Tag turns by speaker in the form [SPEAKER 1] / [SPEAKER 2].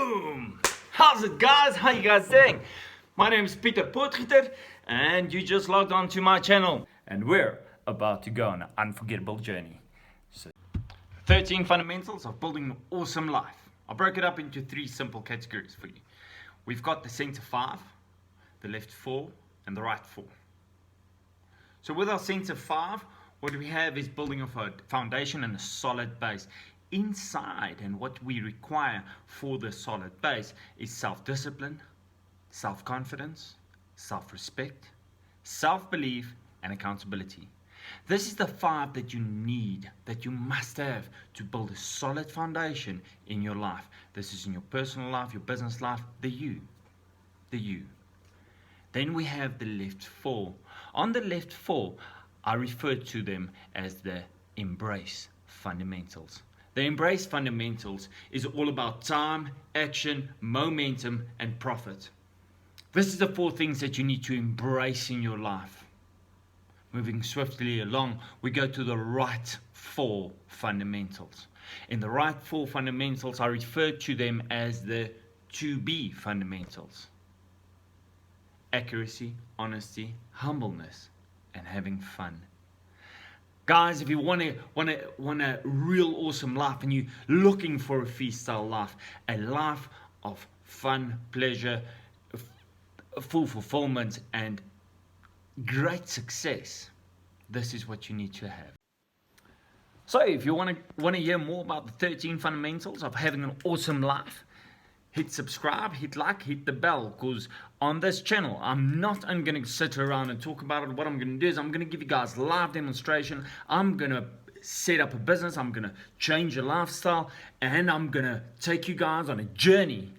[SPEAKER 1] Boom! How's it, guys? How you guys doing? My name is Pieter Potgieter and you just logged on to my channel and we're about to go on an unforgettable journey. So, 13 fundamentals of building an awesome life. I broke it up into 3 simple categories for you. We've got the center 5, the left 4 and the right 4. So with our center 5, what we have is building a foundation and a solid base. Inside, and what we require for the solid base is self-discipline, self-confidence, self-respect, self-belief, and accountability. This is the 5 that you need, that you must have to build a solid foundation in your life. This is in your personal life, your business life, the you. Then we have the left 4. On the left 4, I refer to them as the embrace fundamentals. The embrace fundamentals is all about time, action, momentum, and profit. This is the 4 things that you need to embrace in your life. Moving swiftly along, we go to the right 4 fundamentals. In the right 4 fundamentals, I refer to them as the to be fundamentals. Accuracy, honesty, humbleness, and having fun. Guys, if you want a real awesome life and you're looking for a freestyle life, a life of fun, pleasure, full fulfillment, and great success, this is what you need to have. So if you want to hear more about the 13 fundamentals of having an awesome life, hit subscribe, hit like, hit the bell, because on this channel, I'm not only going to sit around and talk about it. What I'm going to do is I'm going to give you guys live demonstration. I'm going to set up a business. I'm going to change your lifestyle, and I'm going to take you guys on a journey